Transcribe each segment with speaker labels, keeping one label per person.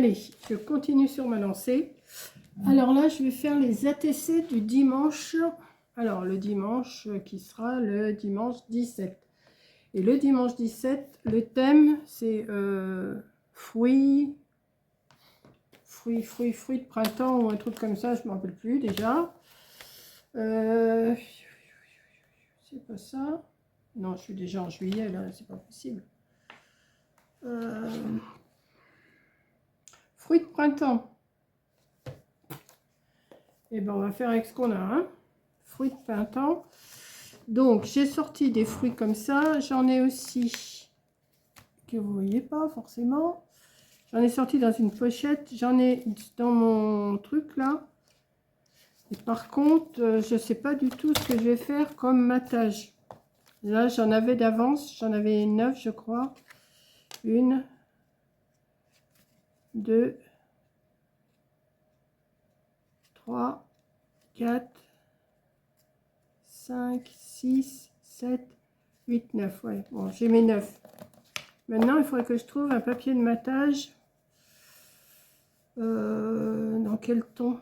Speaker 1: Allez, je continue sur ma lancée. Alors là, je vais faire les ATC du dimanche. Alors, le dimanche qui sera le dimanche 17. Et le dimanche 17, le thème, c'est fruits de printemps ou un truc comme ça, je ne me rappelle plus déjà. C'est pas ça. Non, je suis déjà en juillet, là, c'est pas possible. Fruits de printemps. Et ben on va faire avec ce qu'on a, hein. Fruits de printemps. Donc, j'ai sorti des fruits comme ça. J'en ai aussi, que vous voyez pas forcément. J'en ai sorti dans une pochette. J'en ai dans mon truc, là. Et par contre, je sais pas du tout ce que je vais faire comme matage. Là, j'en avais d'avance. J'en avais 9, je crois. 1, 2, 3, 4, 5, 6, 7, 8, 9. Ouais, bon, j'ai mes 9. Maintenant, il faudrait que je trouve un papier de matage. Dans quel ton?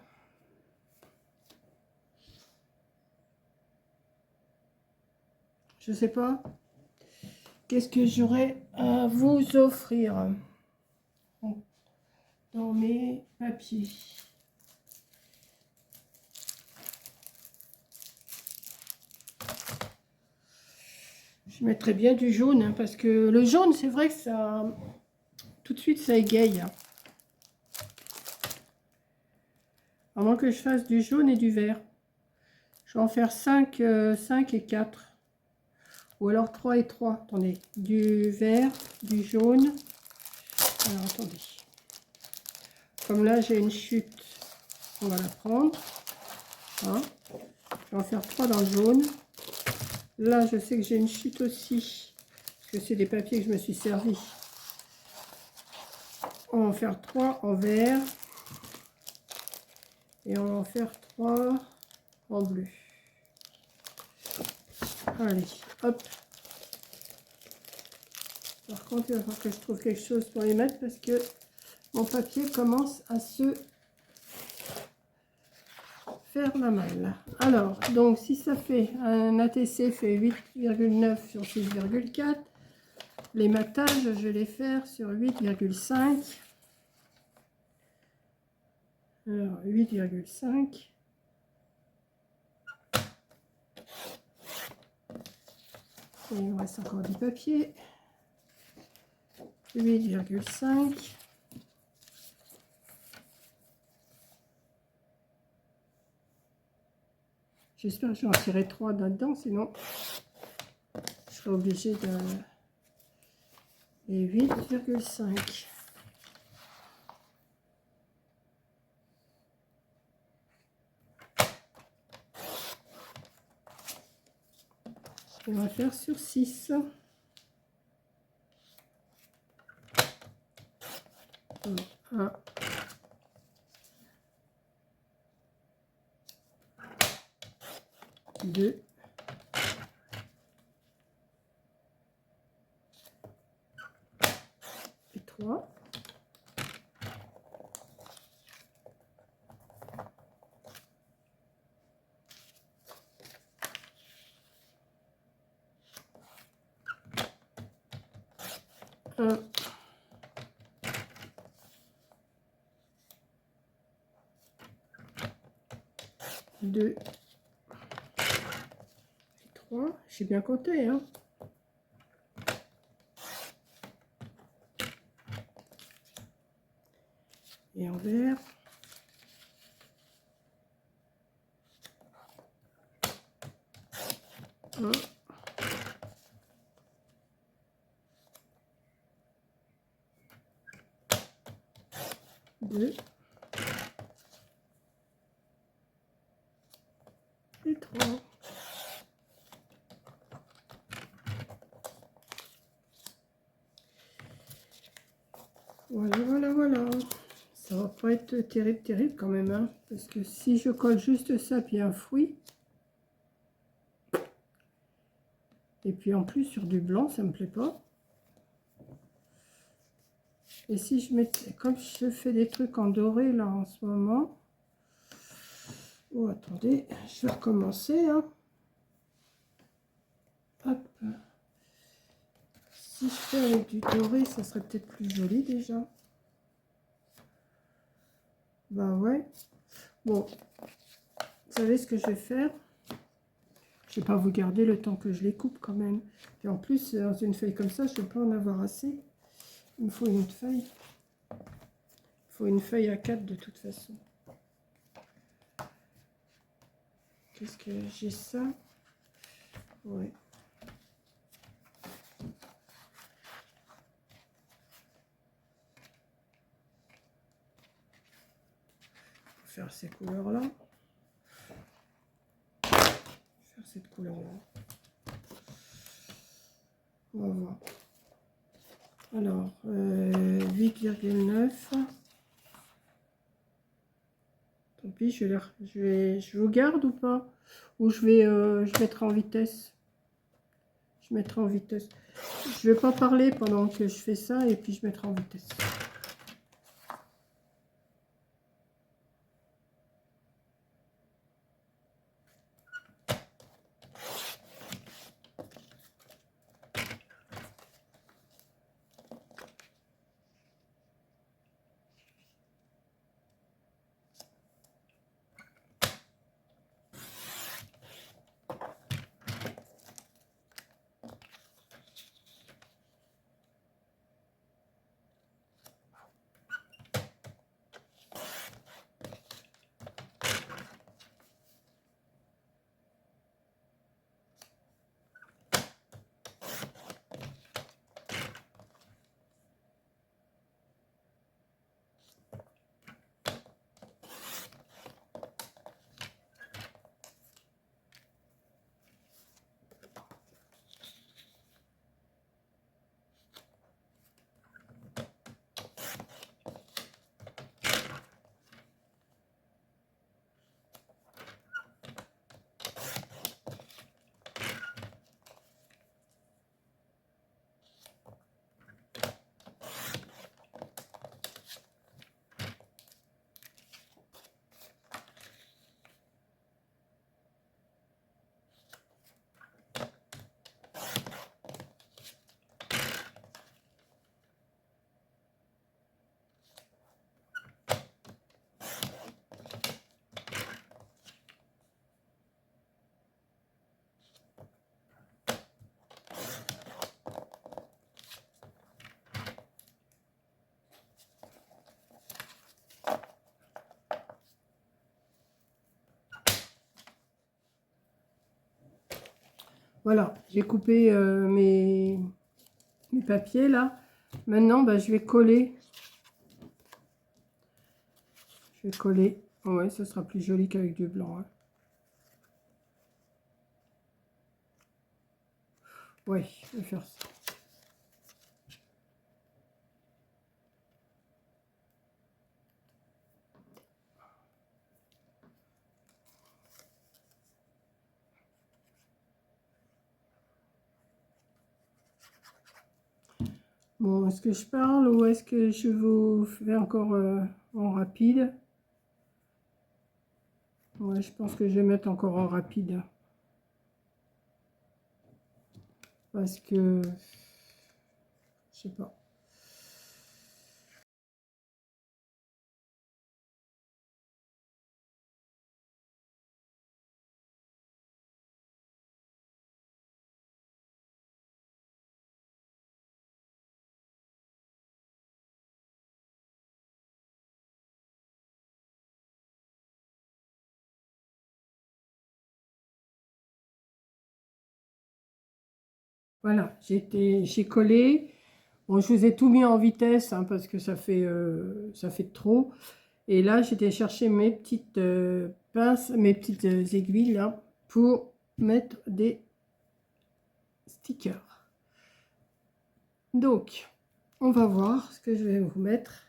Speaker 1: Je sais pas. Qu'est-ce que j'aurais à vous offrir dans mes papiers? Je mettrais bien du jaune, hein, parce que le jaune, c'est vrai que ça, tout de suite, ça égaye. À moins que je fasse du jaune et du vert. Je vais en faire 5, 5 et 4. Ou alors 3 et 3. Attendez. Du vert, du jaune. Alors, attendez. Comme là, j'ai une chute. On va la prendre. Hein. Je vais en faire 3 dans le jaune. Là, je sais que j'ai une chute aussi. Parce que c'est des papiers que je me suis servi. On va en faire 3 en vert. Et on va en faire 3 en bleu. Allez, hop. Par contre, il va falloir que je trouve quelque chose pour les mettre parce que mon papier commence à se faire la malle. Alors, donc, si ça fait un ATC fait 8,9 sur 6,4, les matages, je vais les faire sur 8,5. Alors, 8,5. Et il me reste encore du papier. 8,5. J'espère que je vais en tirer 3 là-dedans, sinon je serai obligée de... Et 8,5. On va faire sur 6. 1, 2, 3. Un, 2 et 3. J'ai bien compté, hein. Et en vert. 1, 2 et 3. Voilà, voilà, voilà. Ça va pas être terrible, terrible quand même, hein, parce que si je colle juste ça, puis un fruit, et puis en plus sur du blanc, ça me plaît pas. Et si je mettais, comme je fais des trucs en doré là en ce moment. Oh, attendez, je vais recommencer. Hein. Hop. Si je fais avec du doré, ça serait peut-être plus joli déjà. Bah ouais. Bon, vous savez ce que je vais faire? Je ne vais pas vous garder le temps que je les coupe quand même. Et en plus, dans une feuille comme ça, je ne vais pas en avoir assez. Il me faut une feuille. Il faut une feuille à 4 de toute façon. Qu'est-ce que j'ai ça? Ouais. Faire ces couleurs-là. Faire cette couleur-là. On va voir. Alors, 8,9. Tant pis, je vous garde ou pas? Ou je mettrai en vitesse. Je mettrai en vitesse. Je vais pas parler pendant que je fais ça et puis je mettrai en vitesse. Voilà, j'ai coupé mes papiers là. Maintenant, bah, je vais coller. Je vais coller. Ouais, ça sera plus joli qu'avec du blanc. Hein. Ouais, je vais faire ça. Bon, est-ce que je parle ou est-ce que je vous fais encore en rapide? Ouais, je pense que je vais mettre encore en rapide. Parce que, je sais pas. Voilà, j'ai collé. Bon, je vous ai tout mis en vitesse hein, parce que ça fait trop. Et là, j'étais chercher mes petites pinces, mes petites aiguilles là pour mettre des stickers. Donc, on va voir ce que je vais vous mettre.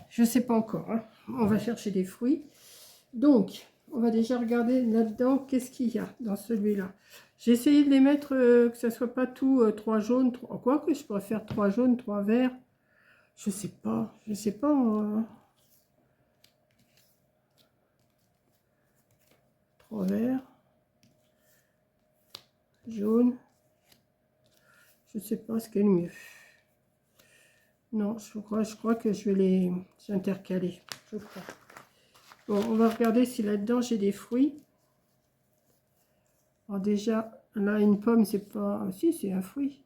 Speaker 1: Je ne sais pas encore. Hein. On va chercher des fruits. Donc, on va déjà regarder là-dedans qu'est-ce qu'il y a dans celui-là. J'ai essayé de les mettre que ça soit pas tout 3 jaunes, 3, quoi que je pourrais faire 3 jaunes, 3 verts. Je sais pas. Je sais pas. Trois verts. Jaune. Je sais pas ce qui est le mieux. Non, je crois que je vais les intercaler. Je crois. Bon, on va regarder si là-dedans j'ai des fruits. Alors déjà, là, une pomme, c'est pas... Ah, si, c'est un fruit.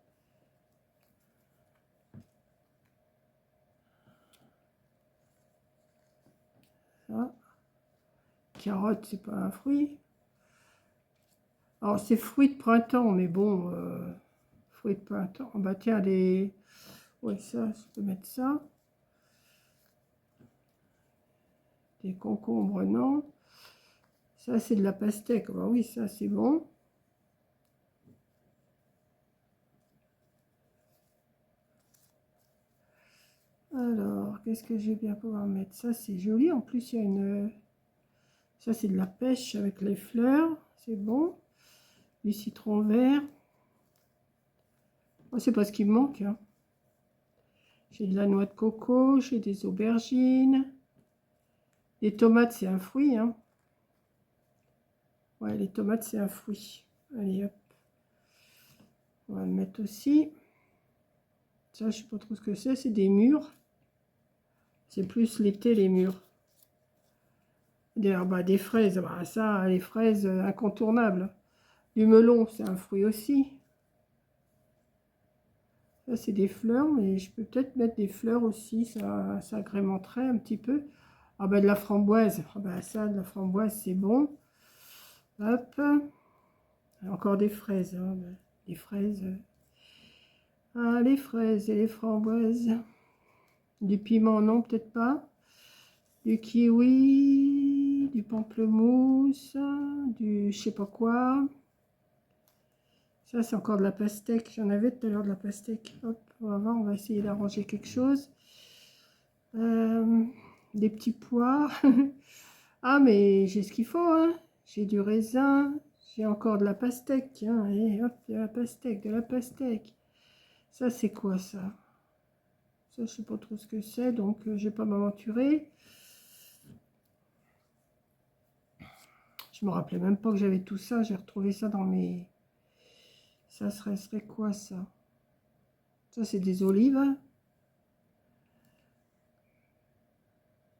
Speaker 1: Ça. Carotte, c'est pas un fruit. Alors, c'est fruit de printemps, mais bon, fruit de printemps. Bah tiens, les... Ouais, ça, je peux mettre ça. Des concombres, non. Ça, c'est de la pastèque. Bah oui, ça, c'est bon. Alors, qu'est-ce que je vais bien pouvoir mettre? Ça, c'est joli. En plus, il y a une... Ça, c'est de la pêche avec les fleurs. C'est bon. Du citron vert. Oh, c'est pas ce qui me manque, hein. J'ai de la noix de coco. J'ai des aubergines. Les tomates, c'est un fruit, hein. Ouais, les tomates, c'est un fruit. Allez, hop. On va le mettre aussi. Ça, je sais pas trop ce que c'est. C'est des mûres. C'est plus l'été, les mûres. D'ailleurs, bah, des fraises. Bah, ça, les fraises, incontournables. Du melon, c'est un fruit aussi. Ça, c'est des fleurs, mais je peux peut-être mettre des fleurs aussi. Ça agrémenterait un petit peu. Ah, bah, de la framboise. Ah, bah, ça, de la framboise, c'est bon. Hop. Encore des fraises, hein. Les fraises. Ah, les fraises et les framboises. Du piment, non, peut-être pas. Du kiwi, du pamplemousse, du je sais pas quoi. Ça, c'est encore de la pastèque. J'en avais tout à l'heure de la pastèque. Hop, on va voir, on va essayer d'arranger quelque chose. Des petits pois. Ah, mais j'ai ce qu'il faut, hein. J'ai du raisin. J'ai encore de la pastèque. Tiens, et hop, de la pastèque, de la pastèque. Ça, c'est quoi, ça? Ça, je sais pas trop ce que c'est, donc je vais pas m'aventurer. Je me rappelais même pas que j'avais tout ça. J'ai retrouvé ça dans mes... Ça serait quoi, ça? Ça, c'est des olives.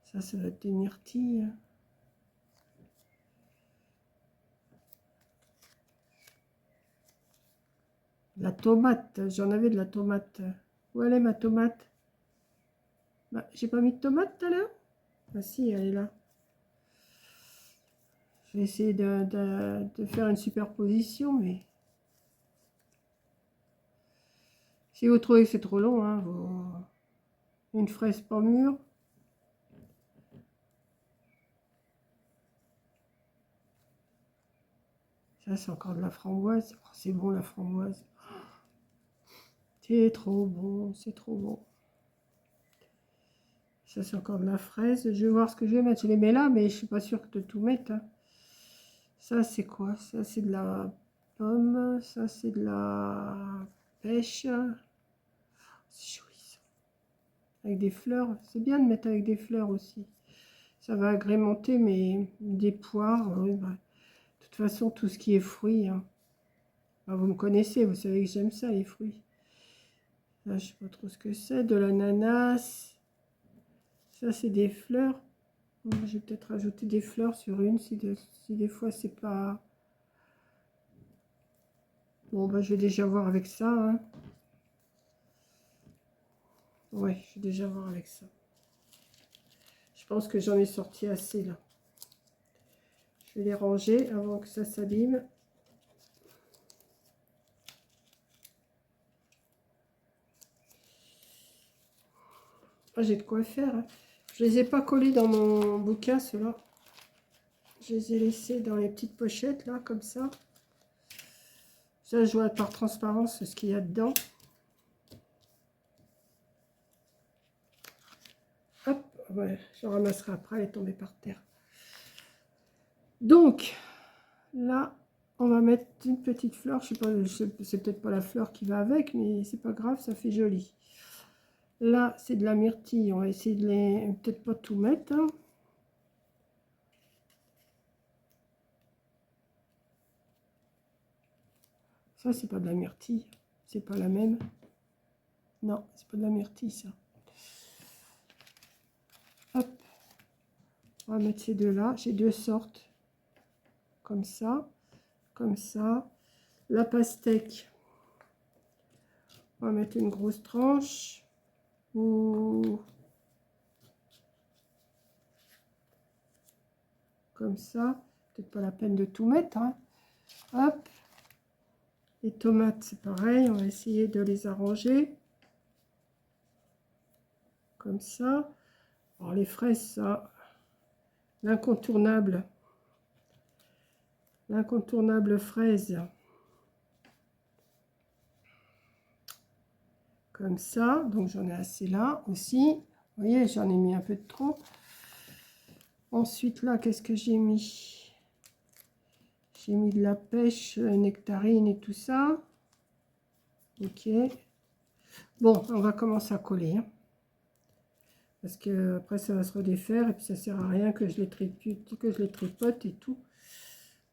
Speaker 1: Ça doit être des myrtilles. La tomate. J'en avais de la tomate. Où elle est, ma tomate? Bah, j'ai pas mis de tomate tout à l'heure? Ah si, elle est là. Je vais essayer de faire une superposition, mais... Si vous trouvez que c'est trop long, hein, une fraise pas mûre. Ça, c'est encore de la framboise. Oh, c'est bon, la framboise. C'est trop bon, c'est trop bon. Ça, c'est encore de la fraise. Je vais voir ce que je vais mettre. Je les mets là, mais je suis pas sûre de tout mettre, hein. Ça, c'est quoi? Ça, c'est de la pomme. Ça, c'est de la pêche. C'est joli, ça. Avec des fleurs. C'est bien de mettre avec des fleurs aussi. Ça va agrémenter des poires. Oui, bah, de toute façon, tout ce qui est fruits, hein. Bah, vous me connaissez, vous savez que j'aime ça, les fruits. Là, je sais pas trop ce que c'est. De l'ananas. Ça, c'est des fleurs. Je vais peut-être rajouter des fleurs sur une si des fois c'est pas... Bon, bah, je vais déjà voir avec ça, hein. Ouais, je vais déjà voir avec ça. Je pense que j'en ai sorti assez là. Je vais les ranger avant que ça s'abîme. Ah, j'ai de quoi faire, hein. Je les ai pas collés dans mon bouquin, ceux-là. Je les ai laissés dans les petites pochettes, là, comme ça. Ça, je vois par transparence ce qu'il y a dedans. Hop, ouais, je ramasserai après, elle est tombée par terre. Donc, là, on va mettre une petite fleur. Je sais pas, c'est peut-être pas la fleur qui va avec, mais c'est pas grave, ça fait joli. Là, c'est de la myrtille. On va essayer de les... Peut-être pas tout mettre. Hein. Ça, c'est pas de la myrtille. C'est pas la même. Non, c'est pas de la myrtille, ça. Hop. On va mettre ces deux-là. J'ai deux sortes. Comme ça. Comme ça. La pastèque. On va mettre une grosse tranche. Ou... Comme ça. Peut-être pas la peine de tout mettre. Hein. Hop. Les tomates, c'est pareil. On va essayer de les arranger. Comme ça. Alors, les fraises, ça... L'incontournable. L'incontournable fraise. Comme ça. Donc, j'en ai assez là aussi. Vous voyez, j'en ai mis un peu de trop. Ensuite, là, qu'est-ce que j'ai mis? J'ai mis de la pêche, nectarine et tout ça. Ok. Bon, on va commencer à coller. Hein. Parce que après ça va se redéfaire. Et puis, ça sert à rien que je les tripote et tout.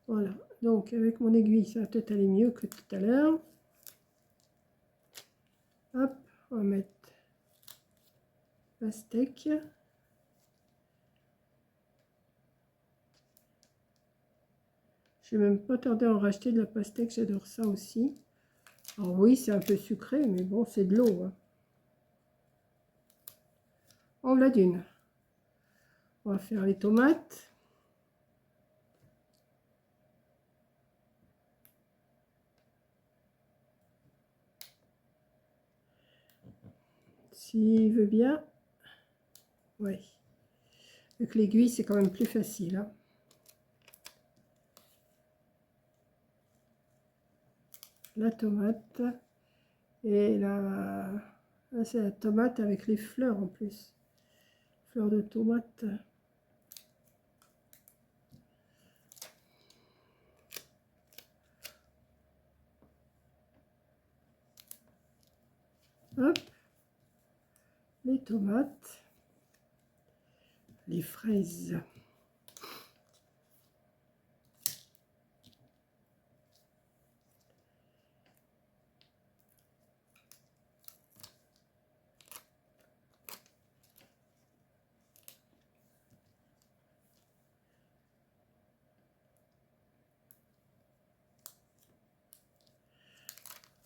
Speaker 1: Voilà. Donc, avec mon aiguille, ça va peut-être aller mieux que tout à l'heure. Hop, on va mettre la steak. Je vais même pas tarder à en racheter de la pastèque, j'adore ça aussi. Alors oui, c'est un peu sucré, mais bon, c'est de l'eau. Hein. En voilà d'une. On va faire les tomates. S'il veut bien. Oui. Avec l'aiguille, c'est quand même plus facile. Hein. La tomate. Et là, c'est la tomate avec les fleurs en plus. Fleurs de tomate. Hop. Les tomates. Les fraises.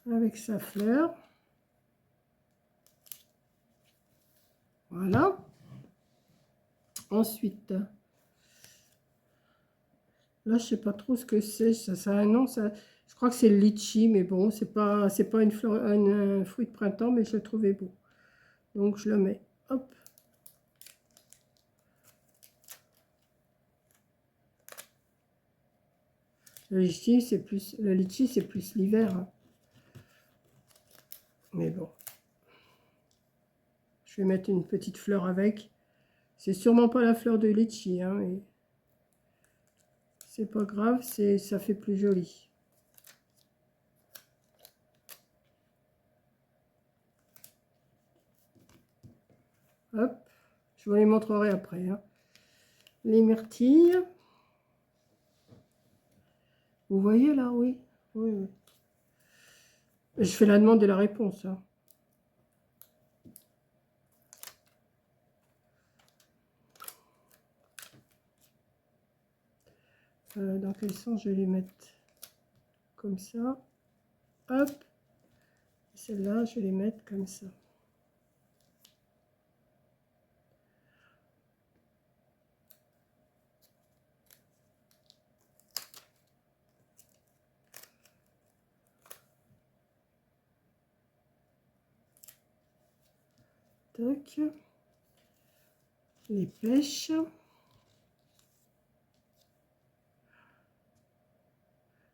Speaker 1: Avec sa fleur. Voilà. Ensuite, là, je sais pas trop ce que c'est. Ça a un nom. Ça, je crois que c'est le litchi, mais bon, c'est pas une fleur, un fruit de printemps, mais je le trouvais beau. Donc, je le mets. Hop. Le litchi, c'est plus l'hiver. Hein. Mais bon. Je vais mettre une petite fleur avec. C'est sûrement pas la fleur de litchi, hein, mais c'est pas grave, ça fait plus joli. Hop, je vous les montrerai après. Hein. Les myrtilles. Vous voyez là, oui. Oui, oui. Je fais la demande et la réponse. Hein. Dans quel sens je vais les mettre? Comme ça. Hop. Celle-là, je vais les mettre comme ça. Tac. Les pêches.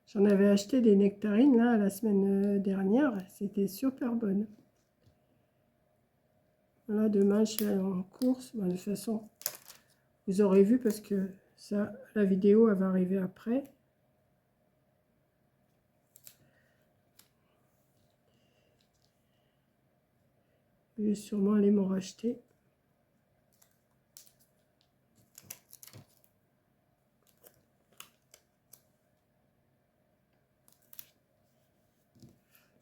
Speaker 1: J'en avais acheté des nectarines là la semaine dernière. C'était super bonne. Là, demain, je vais en course. Bon, de toute façon, vous aurez vu parce que ça, la vidéo, elle va arriver après. Je vais sûrement aller m'en racheter.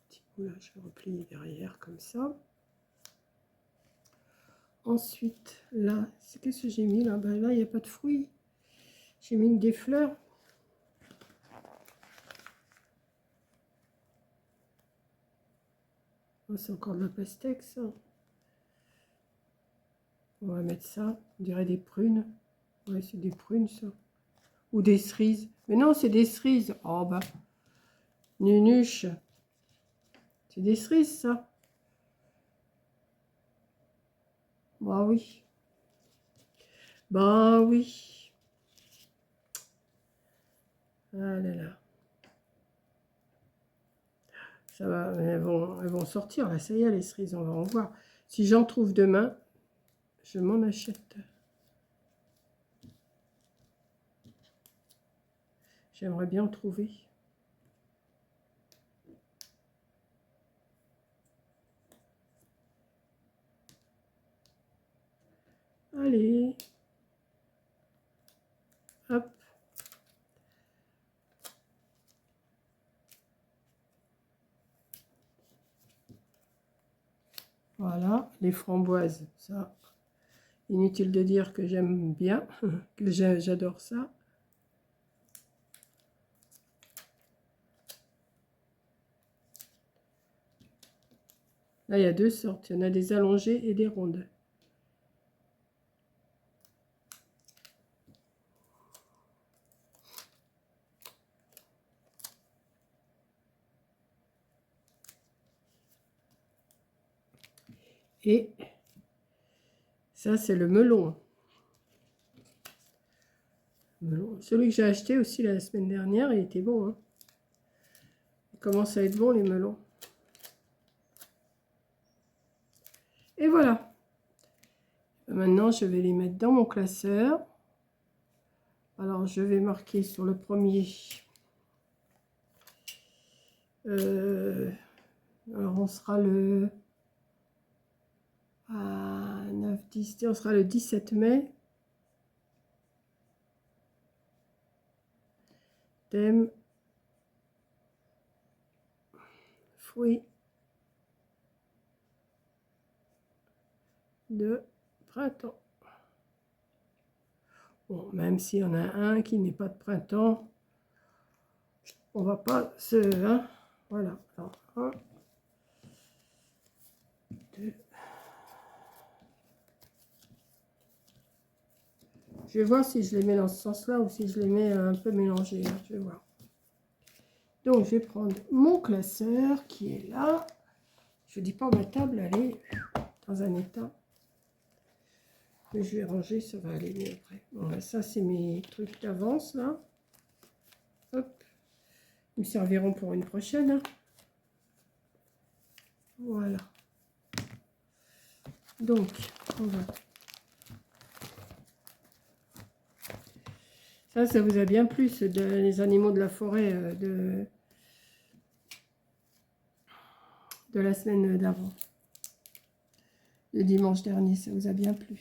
Speaker 1: Petit bout là, je vais replier derrière comme ça. Ensuite, là, qu'est-ce que j'ai mis là? Ben là, il n'y a pas de fruits. J'ai mis des fleurs. Oh, c'est encore de la pastèque, ça. On va mettre ça. On dirait des prunes. Ouais, c'est des prunes, ça. Ou des cerises. Mais non, c'est des cerises. Oh, bah. Nunuche. C'est des cerises, ça. Bah oui. Bah oui. Ah là là. Ça va, elles vont sortir, là. Ça y est, les cerises, on va en voir. Si j'en trouve demain, je m'en achète. J'aimerais bien en trouver. Allez. Hop. Voilà, les framboises, ça, inutile de dire que j'aime bien, que j'adore ça. Là, il y a deux sortes, il y en a des allongées et des rondes. Et ça, c'est le melon. Celui que j'ai acheté aussi la semaine dernière, il était bon. Hein. Il commence à être bon, les melons. Et voilà. Maintenant, je vais les mettre dans mon classeur. Alors, je vais marquer sur le premier. Alors, on sera le... à 9, 10, on sera le 17 mai. Thème fruits de printemps. Bon, même s'il y en a un qui n'est pas de printemps, on va pas se... Hein, voilà. Alors, 1, 2. Je vais voir si je les mets dans ce sens-là ou si je les mets un peu mélangés. Hein, je vais voir. Donc, je vais prendre mon classeur qui est là. Je ne dis pas ma table, elle est dans un état. Mais je vais ranger, ça va aller mieux après. Bon, ben, ça, c'est mes trucs d'avance, là. Hop. Ils me serviront pour une prochaine. Hein. Voilà. Donc, on va... Ça vous a bien plu, les animaux de la forêt de la semaine d'avant. Le dimanche dernier, ça vous a bien plu.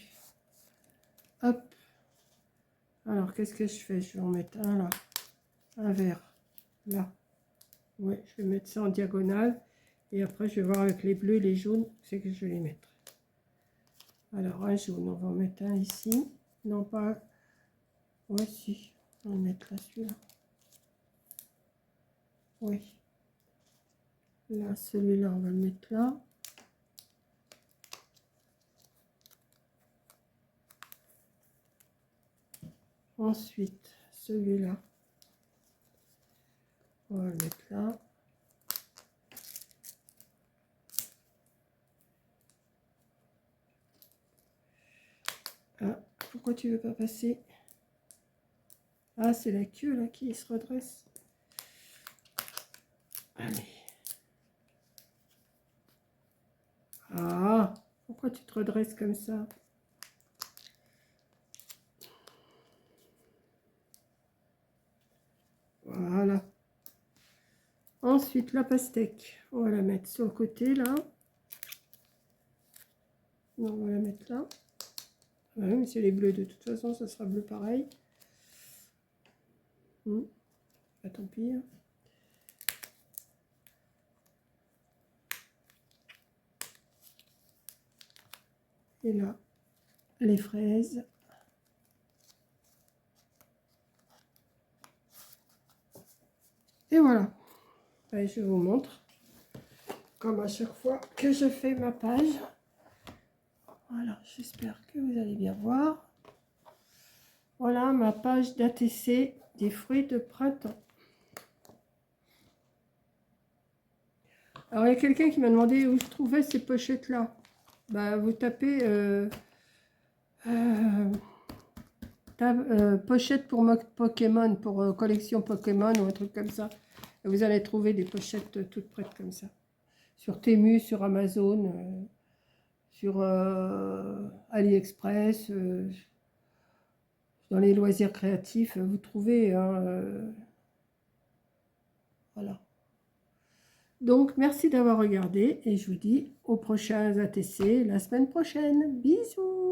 Speaker 1: Hop. Alors, qu'est-ce que je fais? Je vais en mettre un là. Un vert. Là. Oui, je vais mettre ça en diagonale. Et après, je vais voir avec les bleus et les jaunes, c'est que je vais les mettre. Alors, un jaune, on va en mettre un ici. Non, pas... Ouais, si. On va mettre là, celui-là. Oui. Là, celui-là, on va le mettre là. Ensuite, celui-là, on va le mettre là. Ah, pourquoi tu veux pas passer? Ah, c'est la queue là qui se redresse. Allez. Ah, pourquoi tu te redresses comme ça? Voilà. Ensuite, la pastèque. On va la mettre sur le côté là. Non, on va la mettre là. Ah oui, mais c'est les bleus, de toute façon, ça sera bleu pareil. Bah, tant pis. Et là, les fraises. Et voilà. Allez, je vous montre. Comme à chaque fois que je fais ma page. Voilà, j'espère que vous allez bien voir. Voilà ma page d'ATC des fruits de printemps. Alors, il y a quelqu'un qui m'a demandé où je trouvais ces pochettes-là. Bah, vous tapez pochette pour Pokémon, pour collection Pokémon ou un truc comme ça. Et vous allez trouver des pochettes toutes prêtes comme ça. Sur Temu, sur Amazon, sur AliExpress, dans les loisirs créatifs, vous trouvez. Hein, voilà. Donc, merci d'avoir regardé et je vous dis aux prochains ATC la semaine prochaine. Bisous!